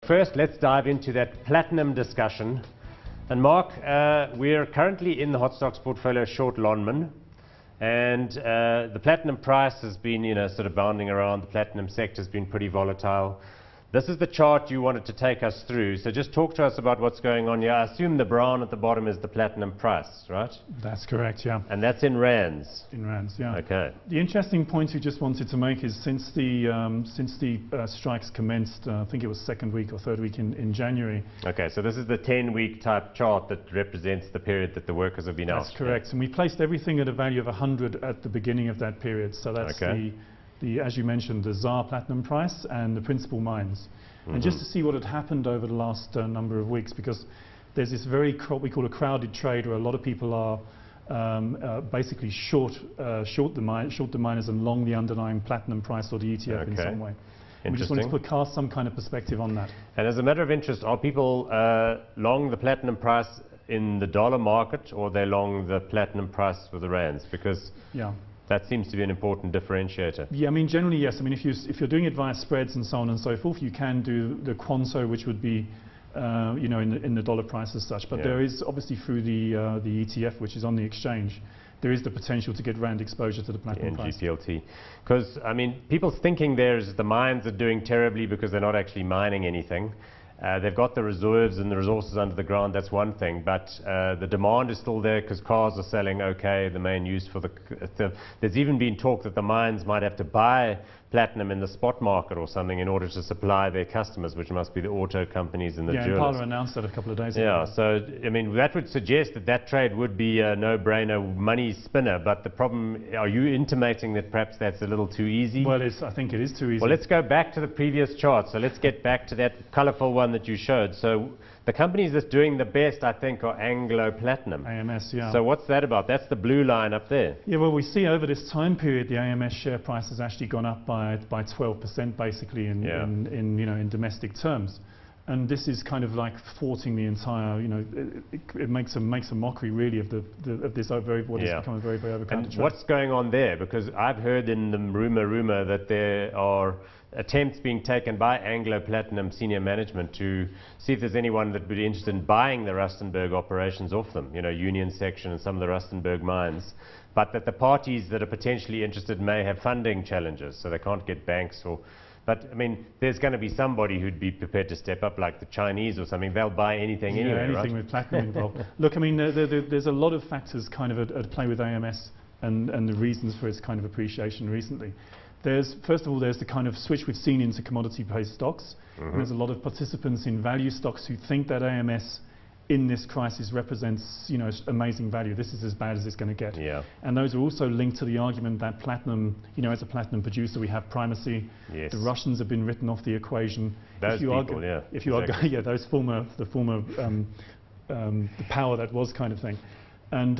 first, let's dive into that platinum discussion. And Mark, we're currently in the hot stocks portfolio short Lonmin, and the platinum price has been, sort of bounding around. The platinum sector has been pretty volatile. This is the chart you wanted to take us through, so just talk to us about what's going on here. I assume the brown at the bottom is the platinum price, right? That's correct, yeah. And that's in rands? In rands, yeah. Okay. The interesting point we just wanted to make is since the strikes commenced, I think it was second week or third week in January. Okay, so this is the 10-week type chart that represents the period that the workers have been out. That's correct, and we placed everything at a value of 100 at the beginning of that period, so that's okay. the, as you mentioned, the ZAR platinum price and the principal mines. And just to see what had happened over the last number of weeks, because there's this what we call a crowded trade where a lot of people are basically short the miners and long the underlying platinum price or the ETF in some way. We just wanted to cast some kind of perspective on that. And as a matter of interest, are people long the platinum price in the dollar market, or they long the platinum price for the rands? Because that seems to be an important differentiator. Yeah, I mean, generally, yes. I mean, if you're doing it via spreads and so on and so forth, you can do the quanso, which would be, in the dollar price as such. But there is obviously through the ETF, which is on the exchange, there is the potential to get rand exposure to the platinum price. NGPLT. Because, I mean, people's thinking there is the mines are doing terribly because they're not actually mining anything. They've got the reserves and the resources under the ground, that's one thing, but the demand is still there because cars are selling okay, the main use for there's even been talk that the mines might have to buy platinum in the spot market or something in order to supply their customers, which must be the auto companies and the jewelers. Impala announced that a couple of days ago. Yeah, so I mean that would suggest that that trade would be a no-brainer money spinner, but the problem, are you intimating that perhaps that's a little too easy? Well, I think it is too easy. Well, let's go back to the previous chart. So let's get back to that colourful one that you showed. So the companies that's doing the best, I think, are Anglo Platinum. AMS, yeah. So what's that about? That's the blue line up there. Yeah, well, we see over this time period, the AMS share price has actually gone up by 12% basically in domestic terms. And this is kind of like thwarting the entire, it makes a mockery really of this what has become a very, very overcrowded trade. And what's going on there? Because I've heard in the rumor that there are attempts being taken by Anglo Platinum senior management to see if there's anyone that would be interested in buying the Rustenburg operations off them, Union Section and some of the Rustenburg mines, but that the parties that are potentially interested may have funding challenges, so they can't get banks or... But, I mean, there's going to be somebody who'd be prepared to step up, like the Chinese or something. They'll buy anything anyway, anything with platinum involved. Look, I mean, there's a lot of factors kind of at play with AMS and the reasons for its kind of appreciation recently. First of all, there's the kind of switch we've seen into commodity-based stocks. And there's a lot of participants in value stocks who think that AMS in this crisis represents, amazing value. This is as bad as it's going to get. Yeah. And those are also linked to the argument that platinum, as a platinum producer, we have primacy. Yes. The Russians have been written off the equation. Those people, the power that was kind of thing. And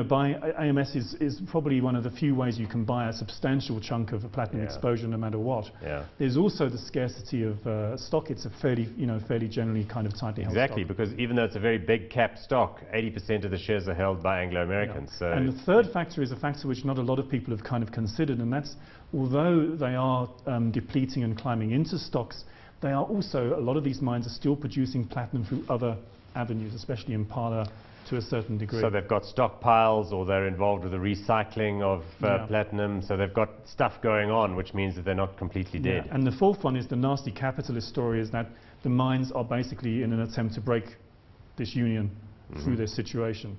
buying AMS is probably one of the few ways you can buy a substantial chunk of a platinum exposure, no matter what. Yeah. There's also the scarcity of stock. It's a fairly generally kind of tightly held stock. Exactly, because even though it's a very big cap stock, 80% of the shares are held by Anglo-Americans. Yeah. So and the third factor is a factor which not a lot of people have kind of considered, and that's although they are depleting and climbing into stocks, they are also, a lot of these mines are still producing platinum through other avenues, especially Impala, to a certain degree. So they've got stockpiles, or they're involved with the recycling of platinum, so they've got stuff going on, which means that they're not completely dead. Yeah. And the fourth one is the nasty capitalist story, is that the mines are basically in an attempt to break this union through this situation.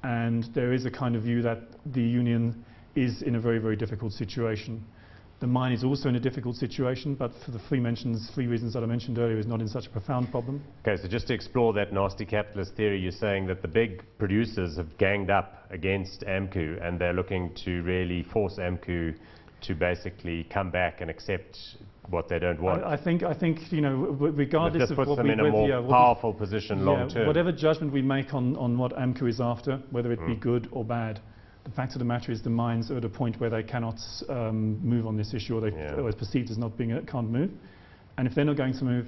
And there is a kind of view that the union is in a very, very difficult situation. The mine is also in a difficult situation, but for the three reasons that I mentioned earlier, is not in such a profound problem. Okay, so just to explore that nasty capitalist theory, you're saying that the big producers have ganged up against AMCU, and they're looking to really force AMCU to basically come back and accept what they don't want. I think regardless of what we... This puts them in a more powerful position long term. Whatever judgment we make on what AMCU is after, whether it be good or bad, the fact of the matter is the mines are at a point where they cannot move on this issue, or they're perceived as not being, can't move. And if they're not going to move,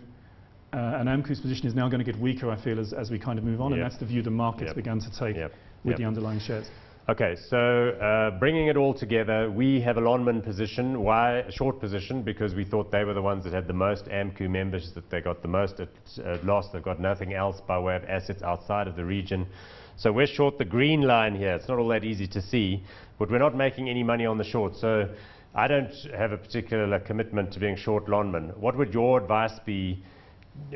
and AMCU's position is now going to get weaker, I feel, as we kind of move on, and that's the view the markets began to take with the underlying shares. Okay, so bringing it all together, we have a Lonmin position. Why a short position? Because we thought they were the ones that had the most AMCU members, that they got the most at loss. They've got nothing else by way of assets outside of the region. So we're short the green line here. It's not all that easy to see, but we're not making any money on the short. So I don't have a particular commitment to being short Lonmin. What would your advice be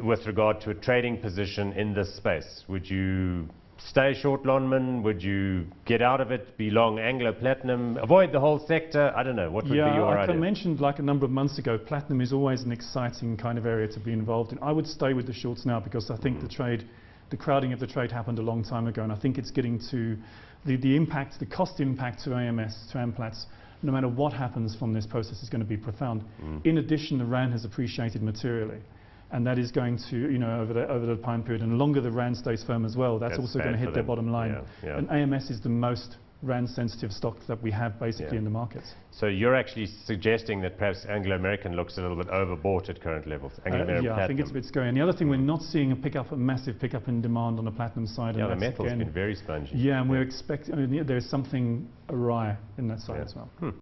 with regard to a trading position in this space? Would you stay short Lonmin? Would you get out of it, be long Anglo Platinum, avoid the whole sector? I don't know. What would be your idea? I mentioned like a number of months ago, platinum is always an exciting kind of area to be involved in. I would stay with the shorts now because I think the crowding of the trade happened a long time ago, and I think it's getting to the impact, the cost impact to AMS, to Amplats, no matter what happens from this process, is going to be profound. In addition, the rand has appreciated materially. And that is going to, over the time period, and the longer the rand stays firm as well, that's also going to hit their bottom line. Yeah. And AMS is the most rand-sensitive stock that we have basically in the markets. So you're actually suggesting that perhaps Anglo-American looks a little bit overbought at current levels. Yeah, I think it's a bit scary. And the other thing, we're not seeing a massive pickup in demand on the platinum side. Yeah, and the metal's been very spongy. Yeah, and we're expecting, there's something awry in that side as well.